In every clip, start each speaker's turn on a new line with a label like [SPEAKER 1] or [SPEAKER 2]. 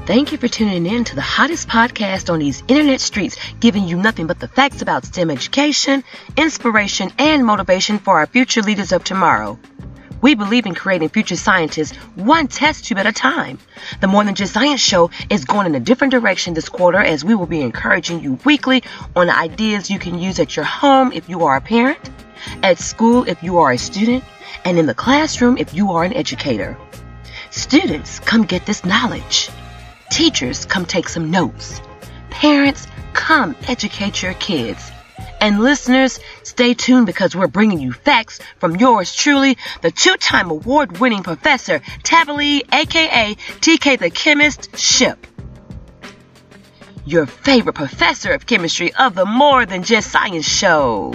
[SPEAKER 1] Thank you for tuning in to the hottest podcast on these internet streets, giving you nothing but the facts about STEM education, inspiration, and motivation for our future leaders of tomorrow. We believe in creating future scientists one test tube at a time. The More Than Just Science show is going in a different direction this quarter, as we will be encouraging you weekly on the ideas you can use at your home if you are a parent, at school if you are a student, and in the classroom if you are an educator. Students, come get this knowledge. Teachers, come take some notes. Parents, come educate your kids. And listeners, stay tuned because we're bringing you facts from yours truly, the two-time award-winning Professor Tabby, aka TK the Chemist Ship. Your favorite professor of chemistry of the More Than Just Science show.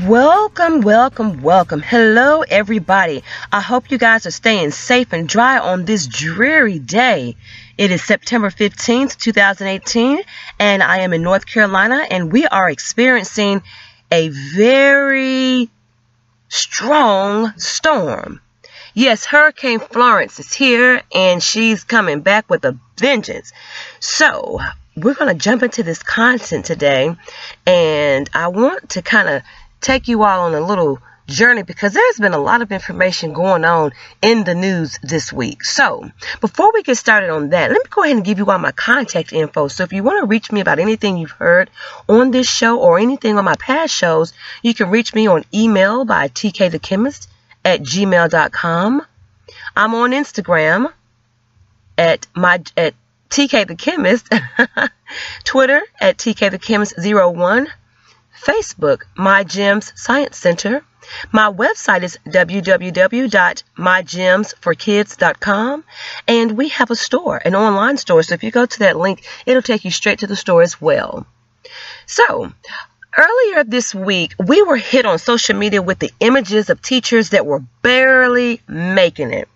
[SPEAKER 1] Welcome. Hello, everybody. I hope you guys are staying safe and dry on this dreary day. It is September 15th, 2018, and I am in North Carolina, and we are experiencing a very strong storm. Yes, Hurricane Florence is here, and she's coming back with a vengeance. So, we're going to jump into this content today, and I want to kind of take you all on a little journey because there's been a lot of information going on in the news this week. So before we get started on that, let me go ahead and give you all my contact info. So if you want to reach me about anything you've heard on this show or anything on my past shows, you can reach me on email by tkthechemist@gmail.com. I'm on Instagram at TK the Chemist, Twitter at TK the Chemist 01, Facebook, MYGEMS Science Center. My website is www.mygemsforkids.com, and we have a store, an online store. So if you go to that link, it'll take you straight to the store as well. So earlier this week, we were hit on social media with the images of teachers that were barely making it.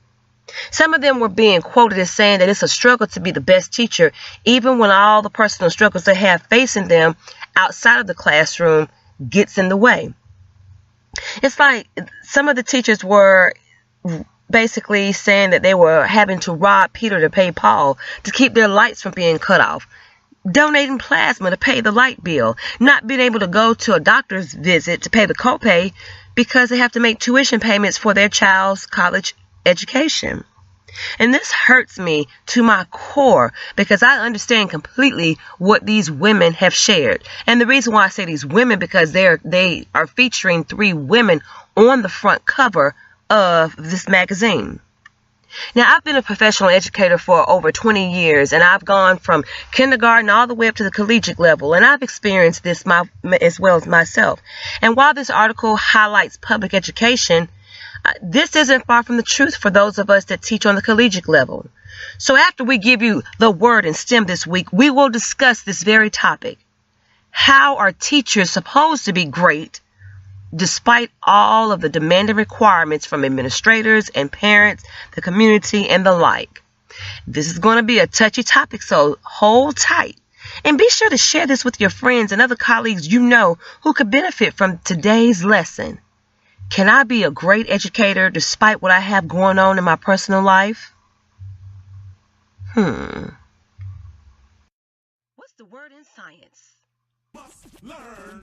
[SPEAKER 1] Some of them were being quoted as saying that it's a struggle to be the best teacher, even when all the personal struggles they have facing them outside of the classroom gets in the way. It's like some of the teachers were basically saying that they were having to rob Peter to pay Paul to keep their lights from being cut off, donating plasma to pay the light bill, not being able to go to a doctor's visit to pay the copay because they have to make tuition payments for their child's college education. And this hurts me to my core because I understand completely what these women have shared. And the reason why I say these women, because they are featuring 3 women on the front cover of this magazine. Now, I've been a professional educator for over 20 years, and I've gone from kindergarten all the way up to the collegiate level, and I've experienced this as well as myself. And while this article highlights public education, this isn't far from the truth for those of us that teach on the collegiate level. So after we give you the word in STEM this week, we will discuss this very topic. How are teachers supposed to be great despite all of the demanding requirements from administrators and parents, the community, and the like? This is going to be a touchy topic, so hold tight. And be sure to share this with your friends and other colleagues you know who could benefit from today's lesson. Can I be a great educator despite what I have going on in my personal life? What's the word in science? Must learn.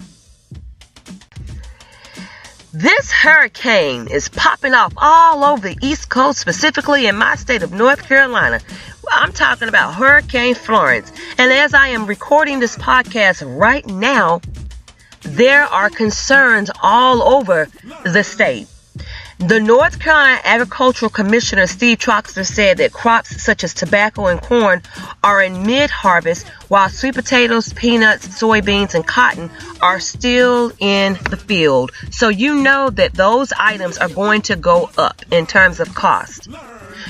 [SPEAKER 1] This hurricane is popping off all over the East Coast, specifically in my state of North Carolina. I'm talking about Hurricane Florence. And as I am recording this podcast right now, there are concerns all over the state. The North Carolina Agricultural Commissioner Steve Troxler said that crops such as tobacco and corn are in mid-harvest, while sweet potatoes, peanuts, soybeans, and cotton are still in the field. So you know that those items are going to go up in terms of cost.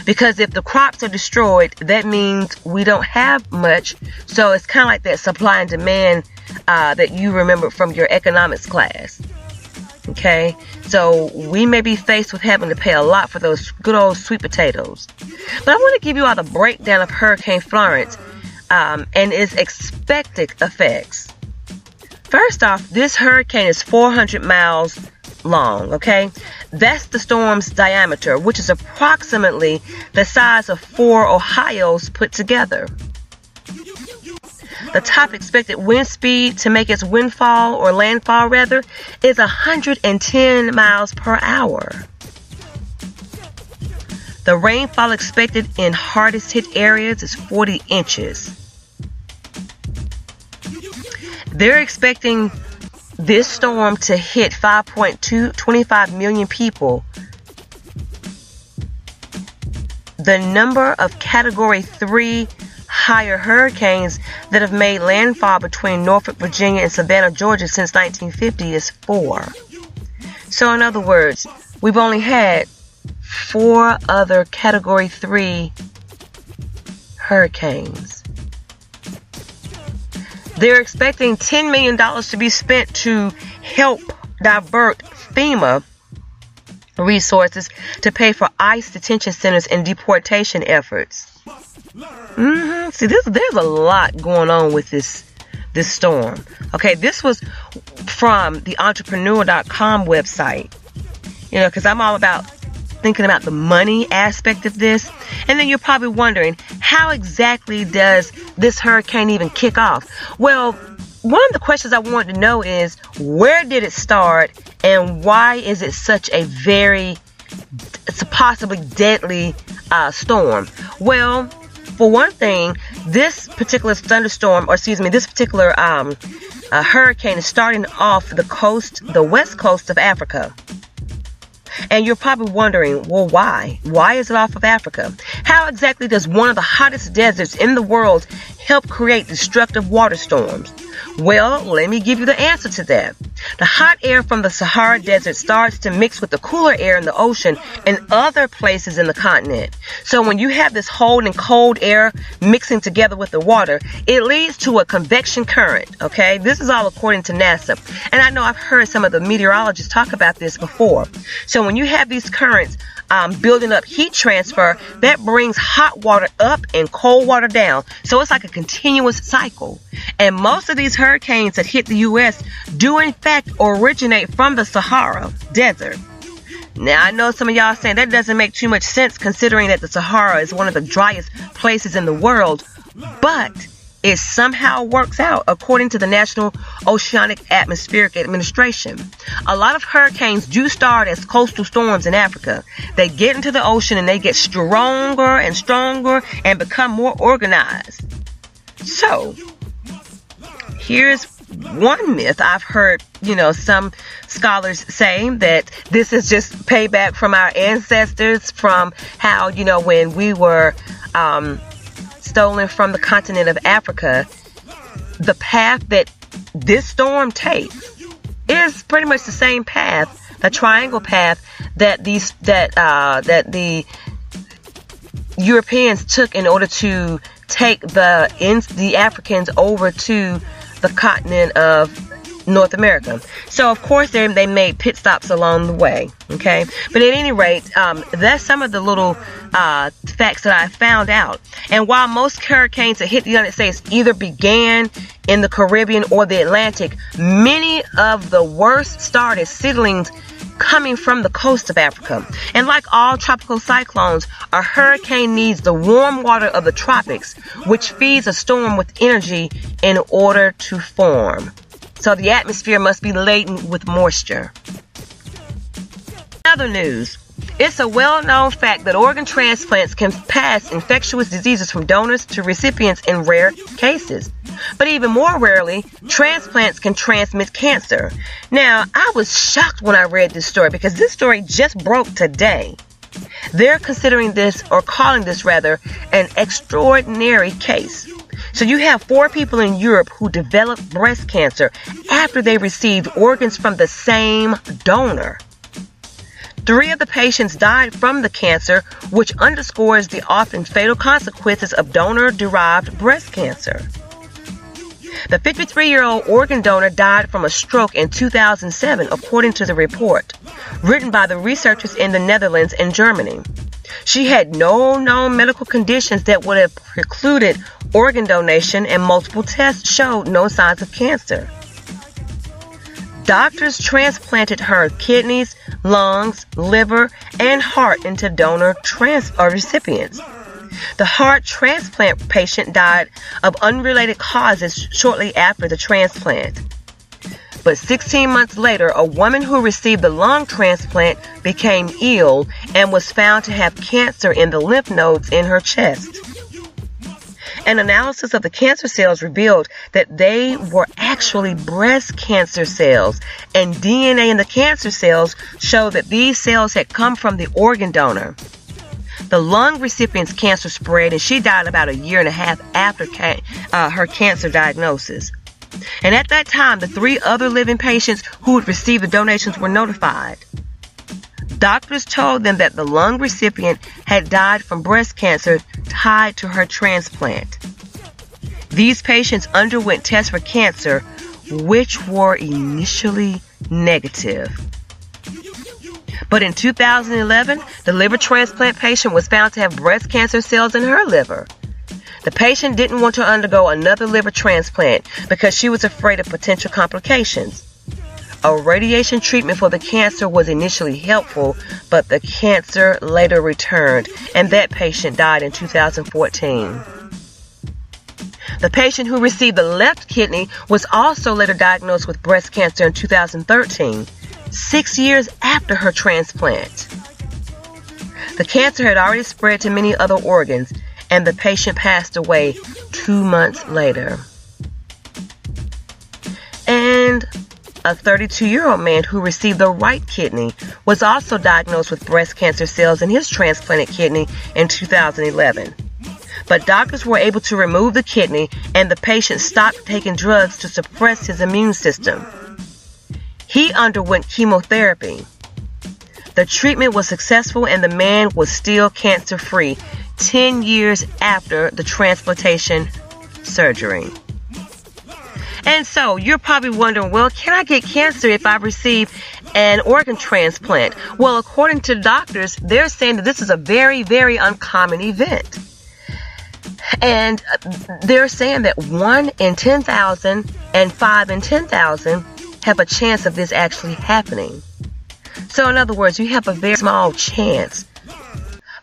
[SPEAKER 1] Because if the crops are destroyed, that means we don't have much. So it's kind of like that supply and demand that you remember from your economics class. Okay, so we may be faced with having to pay a lot for those good old sweet potatoes. But I want to give you all the breakdown of Hurricane Florence. and its expected effects. First off, this hurricane is 400 miles long, okay? That's the storm's diameter, which is approximately the size of 4 Ohios put together. The top expected wind speed to make its landfall is 110 miles per hour. The rainfall expected in hardest hit areas is 40 inches. They're expecting this storm to hit 5.25 million people. The number of Category 3 higher hurricanes that have made landfall between Norfolk, Virginia and Savannah, Georgia since 1950 is 4. So in other words, we've only had 4 other Category 3 hurricanes. They're expecting $10 million to be spent to help divert FEMA resources to pay for ICE detention centers and deportation efforts. See, there's a lot going on with this storm. Okay, this was from the entrepreneur.com website. You know, because I'm all about thinking about the money aspect of this. And then you're probably wondering, how exactly does this hurricane even kick off? Well, one of the questions I wanted to know is, where did it start and why is it such a it's a possibly deadly storm? Well, for one thing, this particular hurricane is starting off the west coast of Africa. And you're probably wondering, well, why? Why is it off of Africa? How exactly does one of the hottest deserts in the world help create destructive water storms? Well, let me give you the answer to that. The hot air from the Sahara Desert starts to mix with the cooler air in the ocean and other places in the continent. So when you have this cold and cold air mixing together with the water, it leads to a convection current, okay? This is all according to NASA. And I know I've heard some of the meteorologists talk about this before. So when you have these currents building up heat transfer, that brings hot water up and cold water down. So it's like a continuous cycle. And most of these hurricanes that hit the U.S. do in fact originate from the Sahara Desert. Now, I know some of y'all saying that doesn't make too much sense considering that the Sahara is one of the driest places in the world, but it somehow works out according to the National Oceanic Atmospheric Administration. A lot of hurricanes do start as coastal storms in Africa. They get into the ocean and they get stronger and stronger and become more organized. So, here's one myth I've heard, some scholars say that this is just payback from our ancestors, from how, when we were stolen from the continent of Africa, the path that this storm takes is pretty much the same path, the triangle path that the Europeans took in order to take the Africans over to the continent of North America. So of course they made pit stops along the way, okay? But at any rate, that's some of the little facts that I found out. And while most hurricanes that hit the United States either began in the Caribbean or the Atlantic, many of the worst started seedlings coming from the coast of Africa. And like all tropical cyclones, a hurricane needs the warm water of the tropics, which feeds a storm with energy in order to form. So the atmosphere must be laden with moisture. Other news. It's a well-known fact that organ transplants can pass infectious diseases from donors to recipients in rare cases. But even more rarely, transplants can transmit cancer. Now, I was shocked when I read this story because this story just broke today. They're considering this, or calling this rather, an extraordinary case. So you have 4 people in Europe who developed breast cancer after they received organs from the same donor. 3 of the patients died from the cancer, which underscores the often fatal consequences of donor-derived breast cancer. The 53-year-old organ donor died from a stroke in 2007, according to the report, written by the researchers in the Netherlands and Germany. She had no known medical conditions that would have precluded organ donation, and multiple tests showed no signs of cancer. Doctors transplanted her kidneys, lungs, liver, and heart into donor recipients. The heart transplant patient died of unrelated causes shortly after the transplant. But 16 months later, a woman who received the lung transplant became ill and was found to have cancer in the lymph nodes in her chest. An analysis of the cancer cells revealed that they were actually breast cancer cells, and DNA in the cancer cells showed that these cells had come from the organ donor. The lung recipient's cancer spread, and she died about a year and a half after her cancer diagnosis. And at that time, the 3 other living patients who had received the donations were notified. Doctors told them that the lung recipient had died from breast cancer tied to her transplant. These patients underwent tests for cancer, which were initially negative. But in 2011, the liver transplant patient was found to have breast cancer cells in her liver. The patient didn't want to undergo another liver transplant because she was afraid of potential complications. A radiation treatment for the cancer was initially helpful, but the cancer later returned, and that patient died in 2014. The patient who received the left kidney was also later diagnosed with breast cancer in 2013, 6 years after her transplant. The cancer had already spread to many other organs, and the patient passed away 2 months later. And a 32-year-old man who received the right kidney was also diagnosed with breast cancer cells in his transplanted kidney in 2011. But doctors were able to remove the kidney, and the patient stopped taking drugs to suppress his immune system. He underwent chemotherapy. The treatment was successful, and the man was still cancer-free 10 years after the transplantation surgery. And so you're probably wondering, well, can I get cancer if I receive an organ transplant? Well, according to doctors, they're saying that this is a very, very uncommon event. And they're saying that 1 in 10,000 and 5 in 10,000 have a chance of this actually happening. So in other words, you have a very small chance.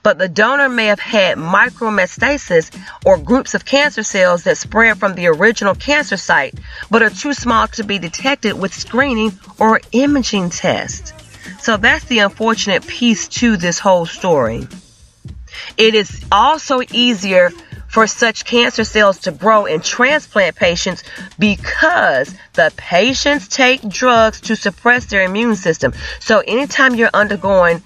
[SPEAKER 1] But the donor may have had micrometastasis, or groups of cancer cells that spread from the original cancer site, but are too small to be detected with screening or imaging tests. So that's the unfortunate piece to this whole story. It is also easier for such cancer cells to grow in transplant patients because the patients take drugs to suppress their immune system. So anytime you're undergoing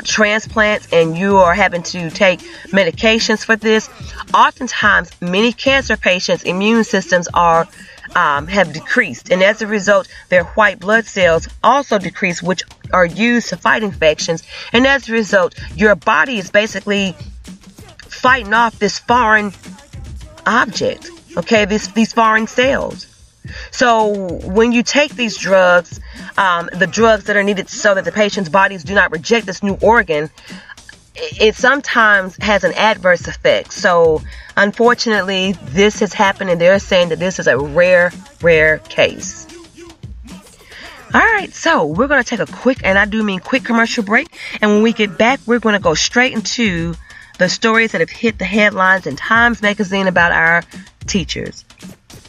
[SPEAKER 1] transplants and you are having to take medications for this, oftentimes many cancer patients' immune systems have decreased, and as a result, their white blood cells also decrease, which are used to fight infections. And as a result, your body is basically fighting off this foreign object, okay, these foreign cells. So when you take these drugs, the drugs that are needed so that the patient's bodies do not reject this new organ, it sometimes has an adverse effect. So unfortunately, this has happened, and they're saying that this is a rare case. All right, so we're going to take a quick, and I do mean quick, commercial break. And when we get back, we're going to go straight into the stories that have hit the headlines in Times Magazine about our teachers.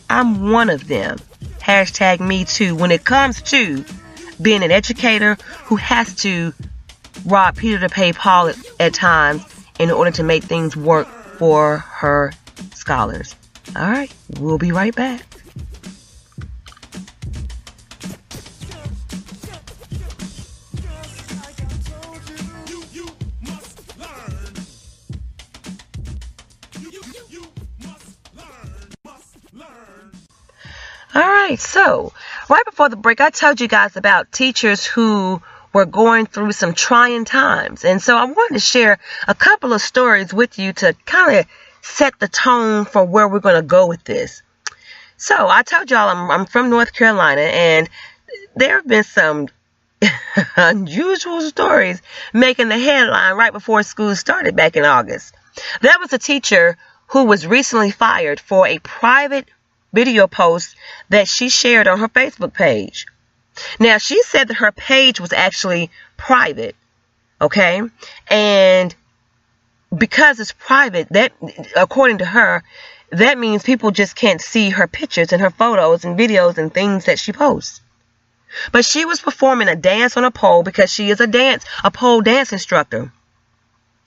[SPEAKER 1] I'm one of them. Hashtag me too. When it comes to being an educator who has to rob Peter to pay Paul at times in order to make things work for her scholars. All right, we'll be right back. All right, so right before the break, I told you guys about teachers who were going through some trying times. And so I wanted to share a couple of stories with you to kind of set the tone for where we're going to go with this. So I told y'all I'm from North Carolina, and there have been some unusual stories making the headline right before school started back in August. There was a teacher who was recently fired for a private video post that she shared on her Facebook page. Now, she said that her page was actually private, okay? And because it's private, that, according to her, that means people just can't see her pictures and her photos and videos and things that she posts. But she was performing a dance on a pole because she is a pole dance instructor.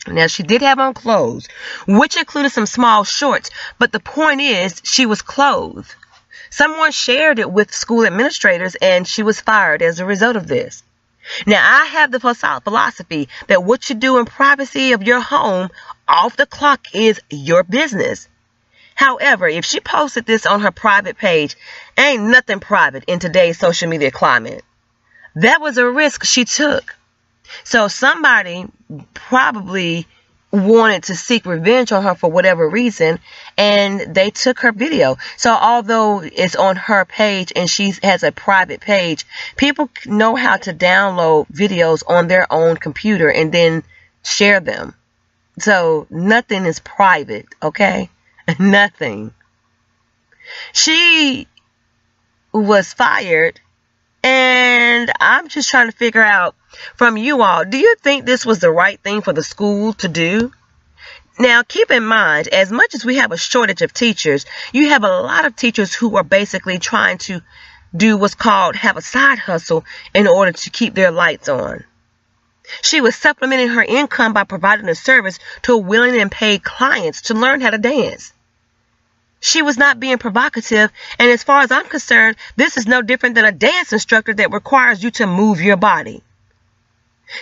[SPEAKER 1] Now, she did have on clothes, which included some small shorts, but the point is she was clothed. Someone shared it with school administrators, and she was fired as a result of this. Now, I have the philosophy that what you do in privacy of your home off the clock is your business. However, if she posted this on her private page, ain't nothing private in today's social media climate. That was a risk she took. So somebody probably wanted to seek revenge on her for whatever reason, and they took her video. So although it's on her page and she has a private page, people know how to download videos on their own computer and then share them. So nothing is private, okay? Nothing. She was fired, and I'm just trying to figure out from you all, do you think this was the right thing for the school to do? Now, keep in mind, as much as we have a shortage of teachers, you have a lot of teachers who are basically trying to do what's called have a side hustle in order to keep their lights on. She was supplementing her income by providing a service to willing and paid clients to learn how to dance. She was not being provocative, and as far as I'm concerned, this is no different than a dance instructor that requires you to move your body.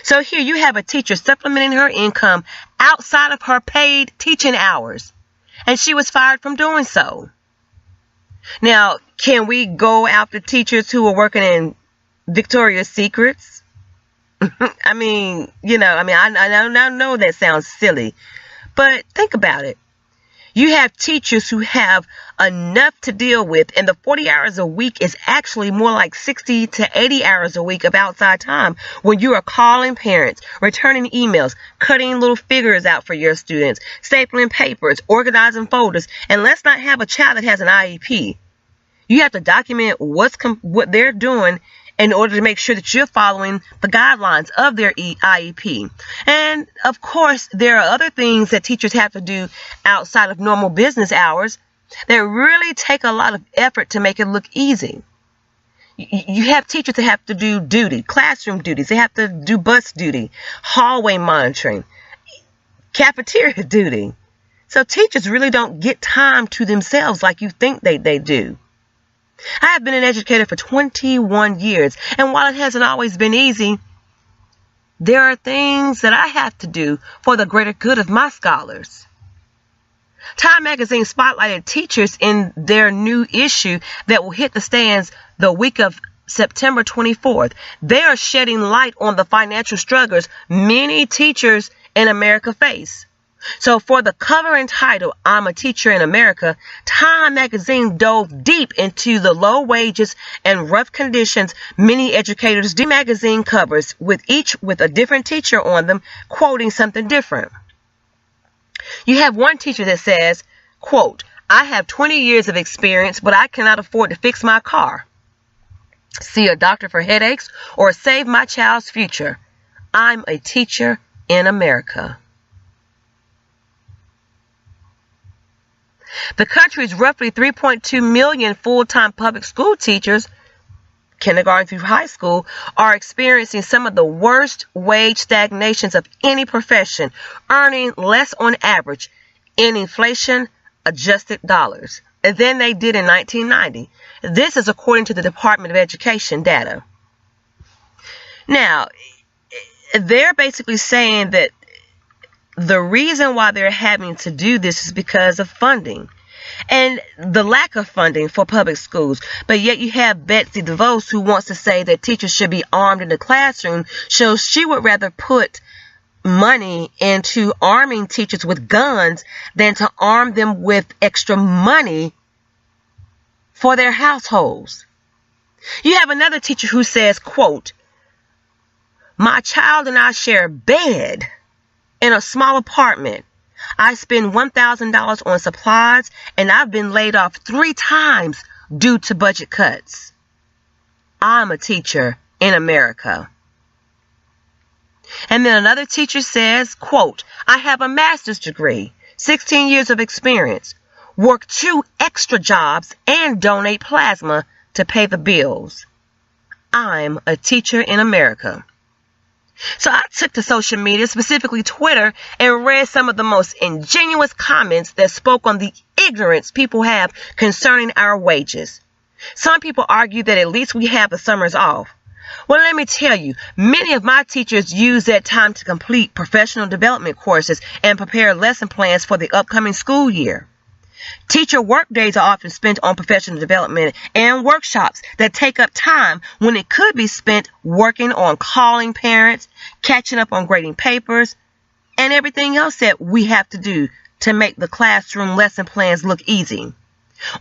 [SPEAKER 1] So here you have a teacher supplementing her income outside of her paid teaching hours, and she was fired from doing so. Now, can we go after teachers who are working in Victoria's Secrets? I know that sounds silly, but think about it. You have teachers who have enough to deal with, and the 40 hours a week is actually more like 60 to 80 hours a week of outside time when you are calling parents, returning emails, cutting little figures out for your students, stapling papers, organizing folders, and let's not have a child that has an IEP. You have to document what they're doing in order to make sure that you're following the guidelines of their IEP. And, of course, there are other things that teachers have to do outside of normal business hours that really take a lot of effort to make it look easy. You have teachers that have to do duty, classroom duties. They have to do bus duty, hallway monitoring, cafeteria duty. So teachers really don't get time to themselves like you think they do. I have been an educator for 21 years, and while it hasn't always been easy, there are things that I have to do for the greater good of my scholars. Time magazine spotlighted teachers in their new issue that will hit the stands the week of September 24th. They are shedding light on the financial struggles many teachers in America face. So for the cover and title, I'm a Teacher in America, Time magazine dove deep into the low wages and rough conditions many educators do. Magazine covers with each with a different teacher on them, quoting something different. You have one teacher that says, quote, I have 20 years of experience, but I cannot afford to fix my car, see a doctor for headaches, or save my child's future. I'm a teacher in America. The country's roughly 3.2 million full-time public school teachers, kindergarten through high school, are experiencing some of the worst wage stagnations of any profession, earning less on average in inflation-adjusted dollars than they did in 1990. This is according to the Department of Education data. Now, they're basically saying that the reason why they're having to do this is because of funding and the lack of funding for public schools. But yet you have Betsy DeVos, who wants to say that teachers should be armed in the classroom, so she would rather put money into arming teachers with guns than to arm them with extra money for their households. You have another teacher who says, quote, my child and I share a bed in a small apartment. I spend $1,000 on supplies, and I've been laid off 3 times due to budget cuts. I'm a teacher in America. And then another teacher says, quote, I have a master's degree, 16 years of experience, work 2 extra jobs, and donate plasma to pay the bills. I'm a teacher in America. So I took to social media, specifically Twitter, and read some of the most ingenuous comments that spoke on the ignorance people have concerning our wages. Some people argue that at least we have the summers off. Well, let me tell you, many of my teachers use that time to complete professional development courses and prepare lesson plans for the upcoming school year. Teacher work days are often spent on professional development and workshops that take up time when it could be spent working on calling parents, catching up on grading papers, and everything else that we have to do to make the classroom lesson plans look easy.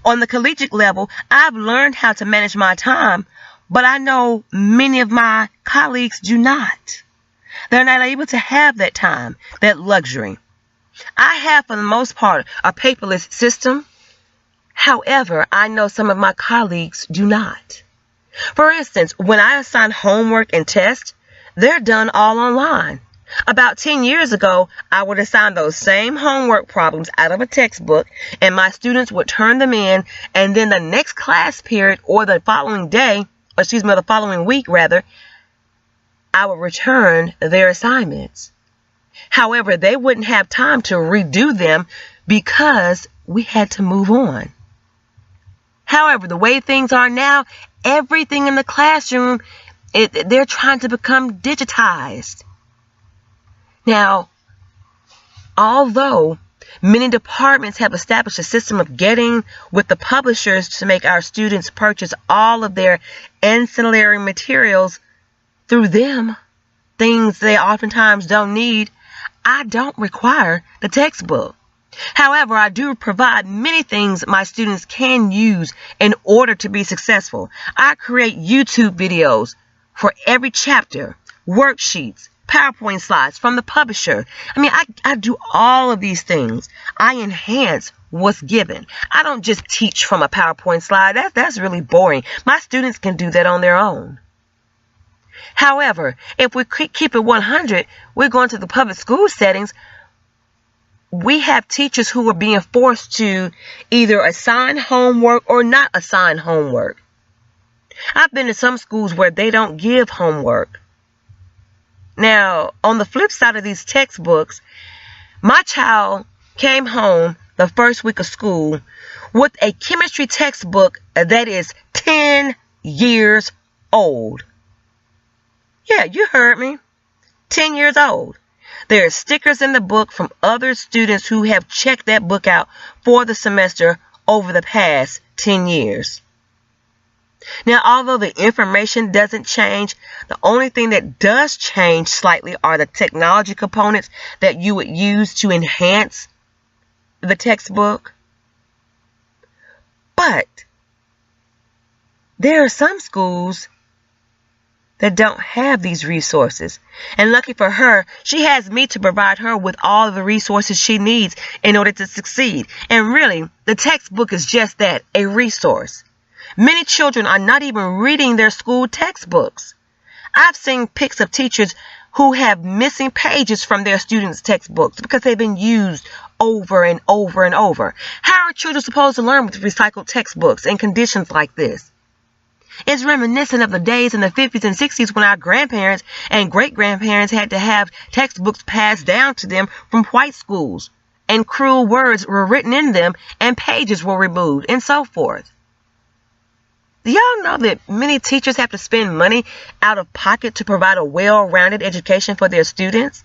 [SPEAKER 1] On the collegiate level, I've learned how to manage my time, but I know many of my colleagues do not. They're not able to have that time, that luxury. I have, for the most part, a paperless system. However, I know some of my colleagues do not. For instance, when I assign homework and tests, they're done all online. About 10 years ago, I would assign those same homework problems out of a textbook, and my students would turn them in, and then the next class period or the following week, I would return their assignments. However, they wouldn't have time to redo them because we had to move on. However, the way things are now, everything in the classroom, they're trying to become digitized. Now, although many departments have established a system of getting with the publishers to make our students purchase all of their ancillary materials through them, things they oftentimes don't need, I don't require the textbook. However, I do provide many things my students can use in order to be successful. I create YouTube videos for every chapter, worksheets, PowerPoint slides from the publisher. I do all of these things. I enhance what's given. I don't just teach from a PowerPoint slide. That's really boring. My students can do that on their own. However, if we keep it 100, we're going to the public school settings. We have teachers who are being forced to either assign homework or not assign homework. I've been to some schools where they don't give homework. Now, on the flip side of these textbooks, my child came home the first week of school with a chemistry textbook that is 10 years old. Yeah, you heard me. 10 years old. There are stickers in the book from other students who have checked that book out for the semester over the past 10 years. Now, although the information doesn't change, the only thing that does change slightly are the technology components that you would use to enhance the textbook. But there are some schools that don't have these resources. And lucky for her, she has me to provide her with all of the resources she needs in order to succeed. And really, the textbook is just that, a resource. Many children are not even reading their school textbooks. I've seen pics of teachers who have missing pages from their students' textbooks because they've been used over and over and over. How are children supposed to learn with recycled textbooks in conditions like this? It's reminiscent of the days in the 50s and 60s when our grandparents and great-grandparents had to have textbooks passed down to them from white schools, and cruel words were written in them, and pages were removed, and so forth. Do y'all know that many teachers have to spend money out of pocket to provide a well-rounded education for their students?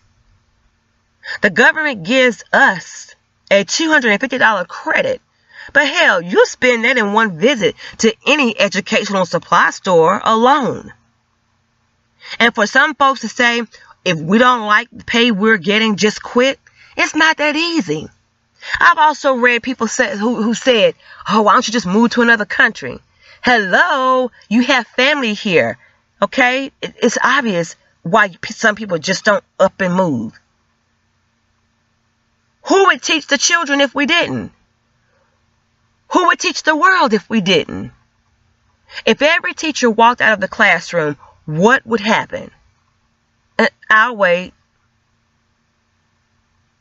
[SPEAKER 1] The government gives us a $250 credit. But hell, you'll spend that in one visit to any educational supply store alone. And for some folks to say, if we don't like the pay we're getting, just quit, it's not that easy. I've also read people who said, oh, why don't you just move to another country? Hello, you have family here, okay? It's obvious why some people just don't up and move. Who would teach the children if we didn't? Who would teach the world if we didn't? If every teacher walked out of the classroom, what would happen? I'll wait.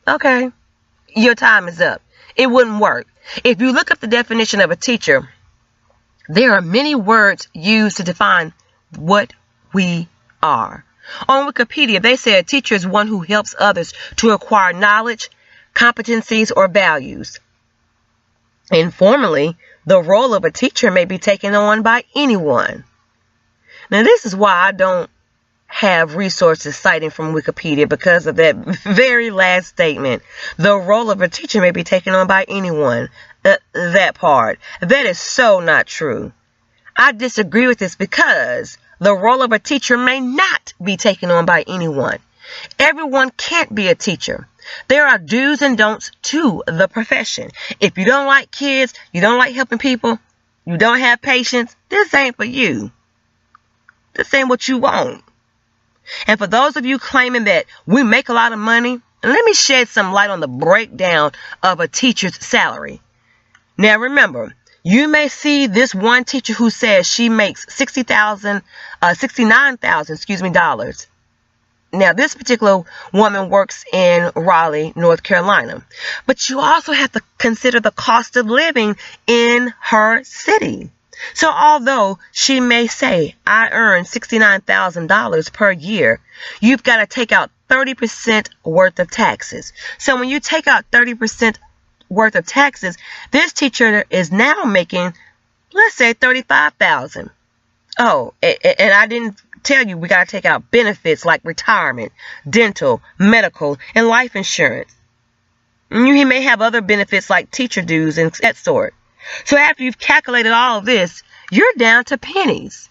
[SPEAKER 1] Okay, your time is up. It wouldn't work. If you look up the definition of a teacher, there are many words used to define what we are. On Wikipedia, they say a teacher is one who helps others to acquire knowledge, competencies, or values. Informally, the role of a teacher may be taken on by anyone. Now, this is why I don't have resources citing from Wikipedia, because of that very last statement. The role of a teacher may be taken on by anyone. That part. That is so not true. I disagree with this because the role of a teacher may not be taken on by anyone. Everyone can't be a teacher. There are do's and don'ts to the profession. If you don't like kids, you don't like helping people, you don't have patience, this ain't for you. This ain't what you want. And for those of you claiming that we make a lot of money, let me shed some light on the breakdown of a teacher's salary. Now remember, you may see this one teacher who says she makes $69,000, dollars. Now, this particular woman works in Raleigh, North Carolina. But you also have to consider the cost of living in her city. So although she may say, I earn $69,000 per year, you've got to take out 30% worth of taxes. So when you take out 30% worth of taxes, this teacher is now making, let's say, $35,000. Oh, and I didn't tell you we got to take out benefits like retirement, dental, medical, and life insurance. He may have other benefits like teacher dues and that sort. So after you've calculated all of this, you're down to pennies.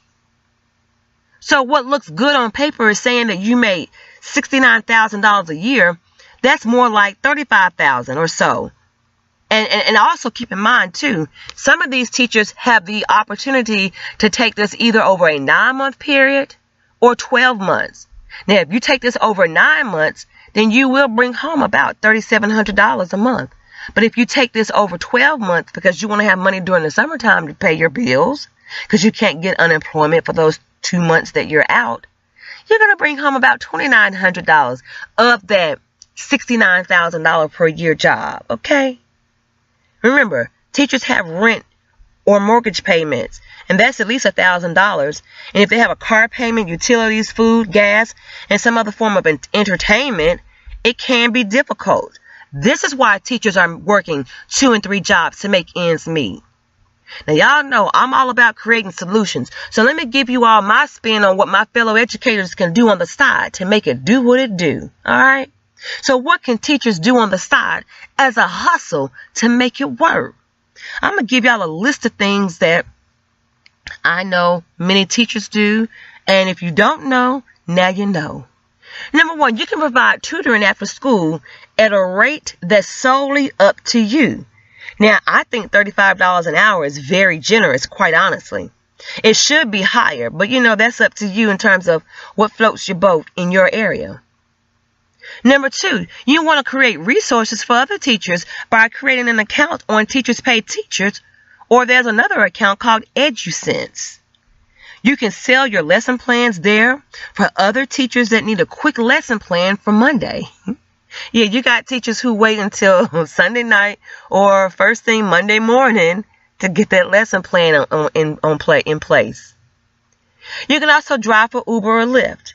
[SPEAKER 1] So what looks good on paper is saying that you made $69,000 a year. That's more like $35,000 or so. And also keep in mind, too, some of these teachers have the opportunity to take this either over a 9-month period or 12 months. Now, if you take this over 9 months, then you will bring home about $3,700 a month. But if you take this over 12 months because you want to have money during the summertime to pay your bills, because you can't get unemployment for those 2 months that you're out, you're going to bring home about $2,900 of that $69,000 per year job, okay? Remember, teachers have rent or mortgage payments, and that's at least $1,000. And if they have a car payment, utilities, food, gas, and some other form of entertainment, it can be difficult. This is why teachers are working 2 and 3 jobs to make ends meet. Now, y'all know I'm all about creating solutions. So let me give you all my spin on what my fellow educators can do on the side to make it do what it do. All right? So what can teachers do on the side as a hustle to make it work? I'm going to give y'all a list of things that I know many teachers do. And if you don't know, now you know. Number 1, you can provide tutoring after school at a rate that's solely up to you. Now, I think $35 an hour is very generous, quite honestly. It should be higher, but that's up to you in terms of what floats your boat in your area. Number 2, you want to create resources for other teachers by creating an account on Teachers Pay Teachers, or there's another account called EduSense. You can sell your lesson plans there for other teachers that need a quick lesson plan for Monday. Yeah, you got teachers who wait until Sunday night or first thing Monday morning to get that lesson plan in place. You can also drive for Uber or Lyft.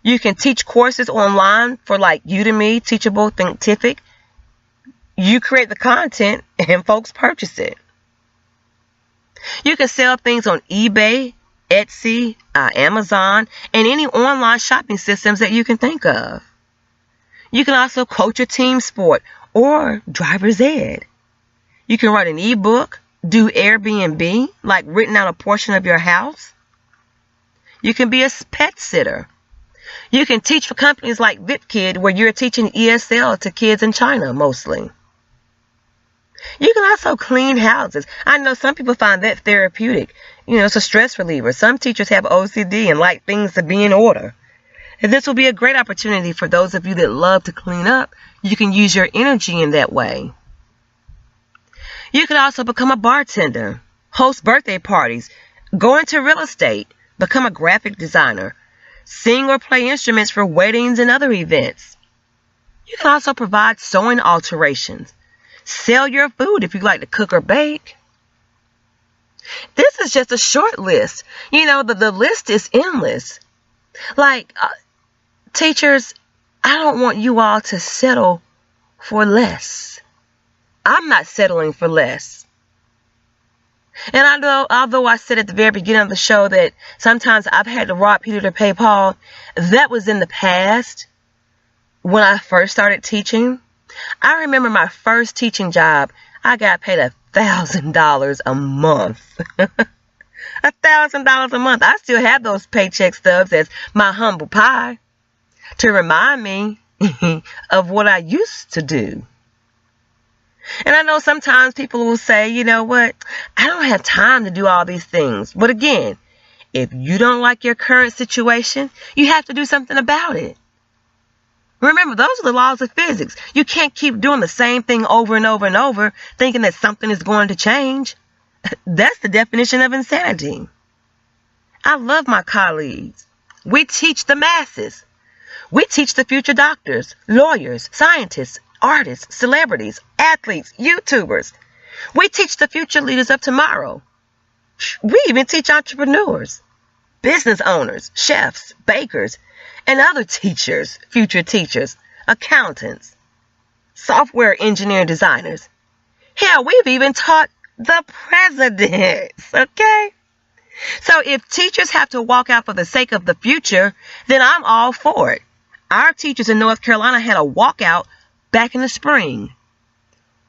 [SPEAKER 1] You can teach courses online for like Udemy, Teachable, Thinkific. You create the content and folks purchase it. You can sell things on eBay, Etsy, Amazon, and any online shopping systems that you can think of. You can also coach a team sport or driver's ed. You can write an ebook, do Airbnb, like renting out a portion of your house. You can be a pet sitter. You can teach for companies like VipKid, where you're teaching ESL to kids in China mostly. You can also clean houses. I know some people find that therapeutic. It's a stress reliever. Some teachers have OCD and like things to be in order. And this will be a great opportunity for those of you that love to clean up. You can use your energy in that way. You could also become a bartender, host birthday parties, go into real estate, become a graphic designer, sing or play instruments for weddings and other events. You can also provide sewing alterations, sell your food if you like to cook or bake. This is just a short list. The list is endless. Teachers, I don't want you all to settle for less. I'm not settling for less. And although I said at the very beginning of the show that sometimes I've had to rob Peter to pay Paul, that was in the past when I first started teaching. I remember my first teaching job, I got paid $1,000 a month. $1,000 a month. I still have those paycheck stubs as my humble pie to remind me of what I used to do. And I know sometimes people will say, you know what, I don't have time to do all these things. But again, if you don't like your current situation, you have to do something about it. Remember, those are the laws of physics. You can't keep doing the same thing over and over and over, thinking that something is going to change. That's the definition of insanity. I love my colleagues. We teach the masses. We teach the future doctors, lawyers, scientists, artists, celebrities, athletes, YouTubers. We teach the future leaders of tomorrow. We even teach entrepreneurs, business owners, chefs, bakers, and other teachers, future teachers, accountants, software engineer designers. Hell, we've even taught the presidents, okay? So if teachers have to walk out for the sake of the future, then I'm all for it. Our teachers in North Carolina had a walkout back in the spring.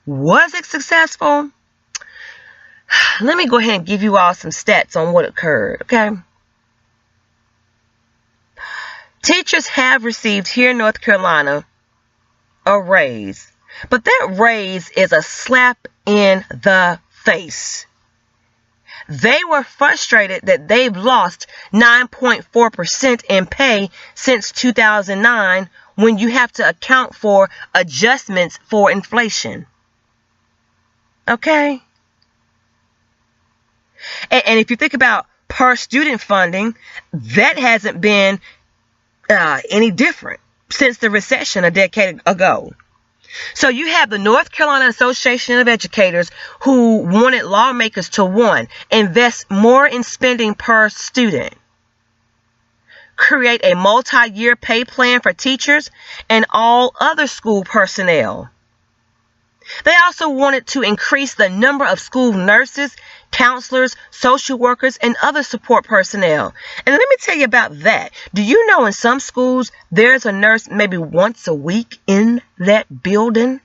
[SPEAKER 1] Was it successful? Let me go ahead and give you all some stats on what occurred, okay? Teachers have received here in North Carolina a raise, but that raise is a slap in the face. They were frustrated that they've lost 9.4% in pay since 2009 when you have to account for adjustments for inflation. Okay? And if you think about per student funding, that hasn't been any different since the recession a decade ago. So you have the North Carolina Association of Educators who wanted lawmakers to, one, invest more in spending per student, create a multi-year pay plan for teachers and all other school personnel. They also wanted to increase the number of school nurses, counselors, social workers, and other support personnel. And let me tell you about that. Do you know in some schools there's a nurse maybe once a week in that building?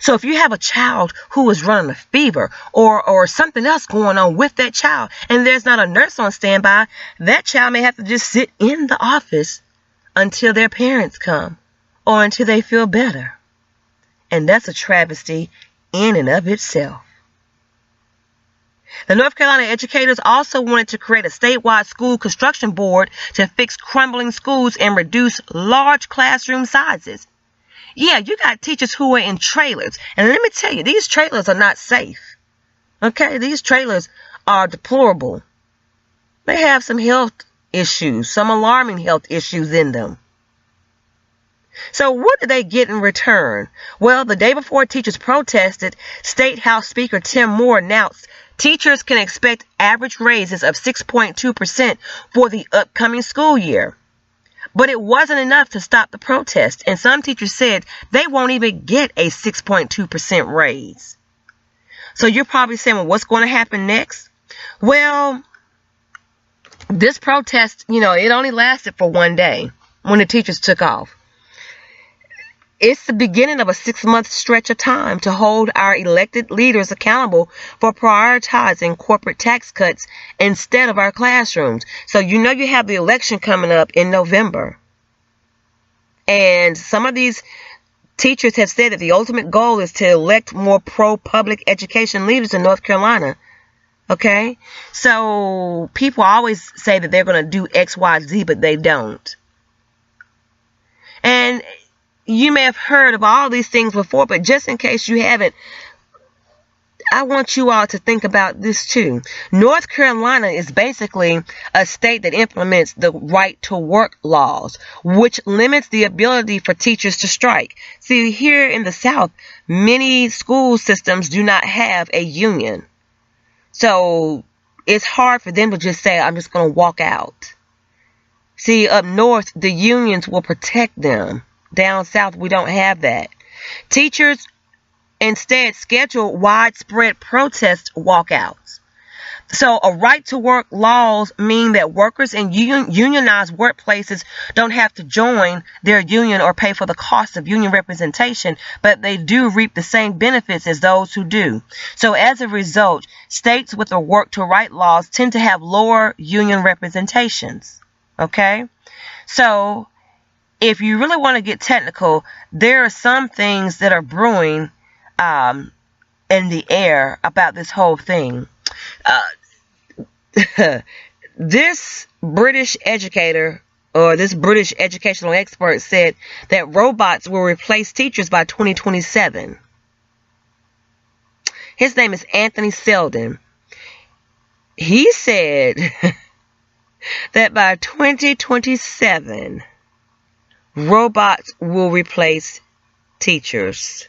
[SPEAKER 1] So if you have a child who is running a fever or something else going on with that child and there's not a nurse on standby, that child may have to just sit in the office until their parents come or until they feel better. And that's a travesty in and of itself. The North Carolina educators also wanted to create a statewide school construction board to fix crumbling schools and reduce large classroom sizes. Yeah, you got teachers who are in trailers. And let me tell you, these trailers are not safe. Okay, these trailers are deplorable. They have some health issues, some alarming health issues in them. So what did they get in return? Well, the day before teachers protested, State House Speaker Tim Moore announced teachers can expect average raises of 6.2% for the upcoming school year. But it wasn't enough to stop the protest, and some teachers said they won't even get a 6.2% raise. So you're probably saying, well, what's going to happen next? Well, this protest, it only lasted for one day when the teachers took off. It's the beginning of a 6-month stretch of time to hold our elected leaders accountable for prioritizing corporate tax cuts instead of our classrooms. So you have the election coming up in November. And some of these teachers have said that the ultimate goal is to elect more pro-public education leaders in North Carolina. Okay? So people always say that they're going to do X, Y, Z, but they don't. And you may have heard of all these things before, but just in case you haven't, I want you all to think about this too. North Carolina is basically a state that implements the right to work laws, which limits the ability for teachers to strike. See, here in the South, many school systems do not have a union. So it's hard for them to just say, I'm just going to walk out. See, up north, the unions will protect them. Down south, we don't have that. Teachers instead schedule widespread protest walkouts. So a right to work laws mean that workers in unionized workplaces don't have to join their union or pay for the cost of union representation, but they do reap the same benefits as those who do. So as a result, states with the work to right laws tend to have lower union representations. Okay? So if you really want to get technical, there are some things that are brewing in the air about this whole thing. This British educator, or this British educational expert, said that robots will replace teachers by 2027. His name is Anthony Selden. He said that by 2027, robots will replace teachers.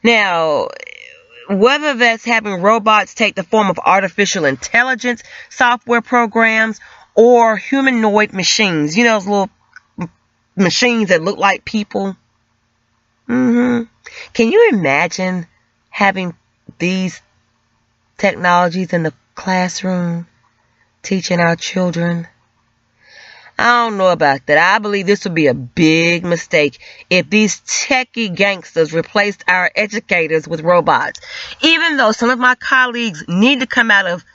[SPEAKER 1] Now, whether that's having robots take the form of artificial intelligence, software programs, or humanoid machines, you know, those little machines that look like people. Can you imagine having these technologies in the classroom, teaching our children? I don't know about that. I believe this would be a big mistake if these techie gangsters replaced our educators with robots. Even though some of my colleagues need to come out of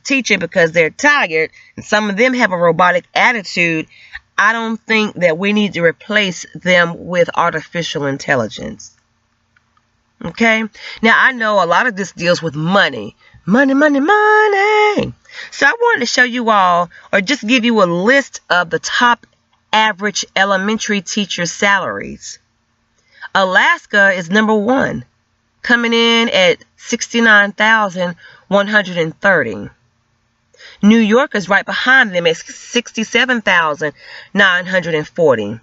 [SPEAKER 1] teaching because they're tired, and some of them have a robotic attitude, I don't think that we need to replace them with artificial intelligence. Okay? Now, I know a lot of this deals with money. Money, money, money. So I wanted to show you all, or just give you a list of the top average elementary teacher salaries. Alaska is number 1, coming in at $69,130. New York is right behind them at $67,940.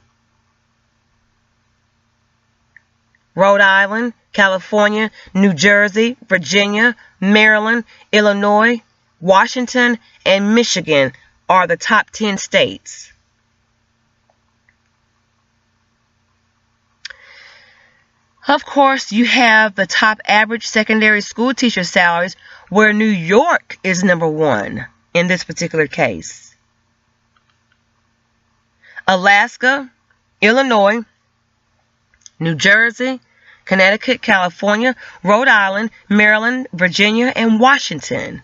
[SPEAKER 1] Rhode Island, California, New Jersey, Virginia, Maryland, Illinois, Washington, and Michigan are the top 10 states. Of course, you have the top average secondary school teacher salaries, where New York is number 1 in this particular case. Alaska, Illinois, New Jersey, Connecticut, California, Rhode Island, Maryland, Virginia, and Washington.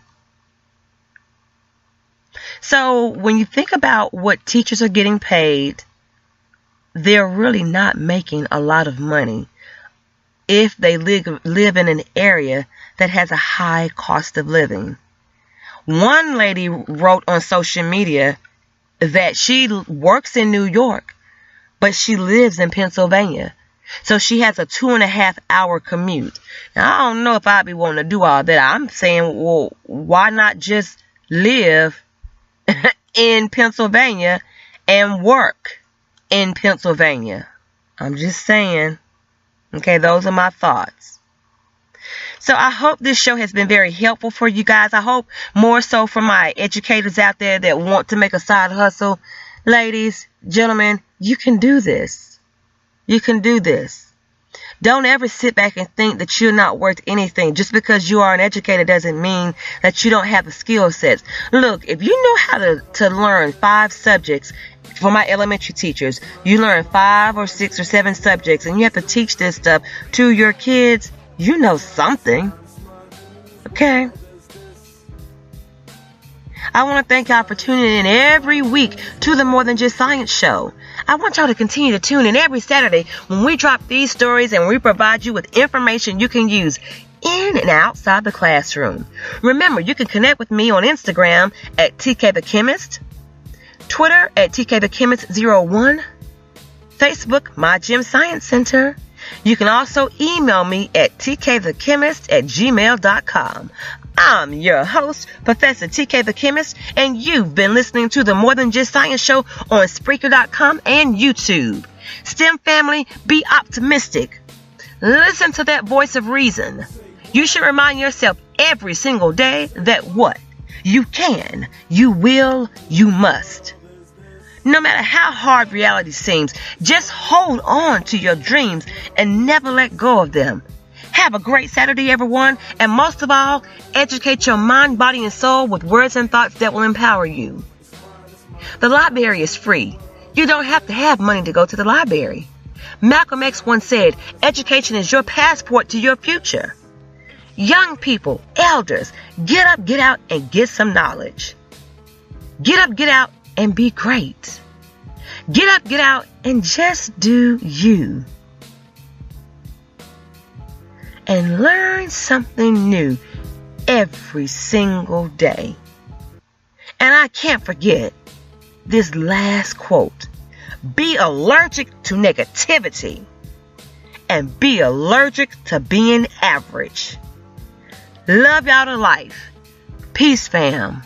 [SPEAKER 1] So when you think about what teachers are getting paid, they're really not making a lot of money if they live in an area that has a high cost of living. One lady wrote on social media that she works in New York, but she lives in Pennsylvania. So she has a 2.5-hour commute. Now, I don't know if I'd be wanting to do all that. I'm saying, well, why not just live in Pennsylvania and work in Pennsylvania? I'm just saying. Okay, those are my thoughts. So I hope this show has been very helpful for you guys. I hope more so for my educators out there that want to make a side hustle. Ladies, gentlemen, you can do this. You can do this. Don't ever sit back and think that you're not worth anything. Just because you are an educator doesn't mean that you don't have the skill sets. Look, if you know how to learn 5 subjects, for my elementary teachers, you learn 5 or 6 or 7 subjects, and you have to teach this stuff to your kids, you know something. Okay? I want to thank y'all for tuning in every week to the More Than Just Science show. I want y'all to continue to tune in every Saturday when we drop these stories and we provide you with information you can use in and outside the classroom. Remember, you can connect with me on Instagram at TK the Chemist, Twitter at TKTheChemist01, Facebook, MYGEMS Science Center. You can also email me at tkthechemist@gmail.com. I'm your host, Professor TK the Chemist, and you've been listening to the More Than Just Science Show on Spreaker.com and YouTube. STEM family, be optimistic. Listen to that voice of reason. You should remind yourself every single day that what? You can, you will, you must. No matter how hard reality seems, just hold on to your dreams and never let go of them. Have a great Saturday, everyone, and most of all, educate your mind, body, and soul with words and thoughts that will empower you. The library is free. You don't have to have money to go to the library. Malcolm X once said, education is your passport to your future. Young people, elders, get up, get out, and get some knowledge. Get up, get out, and be great. Get up, get out, and just do you. And learn something new every single day. And I can't forget this last quote. Be allergic to negativity and be allergic to being average. Love y'all to life. Peace, fam.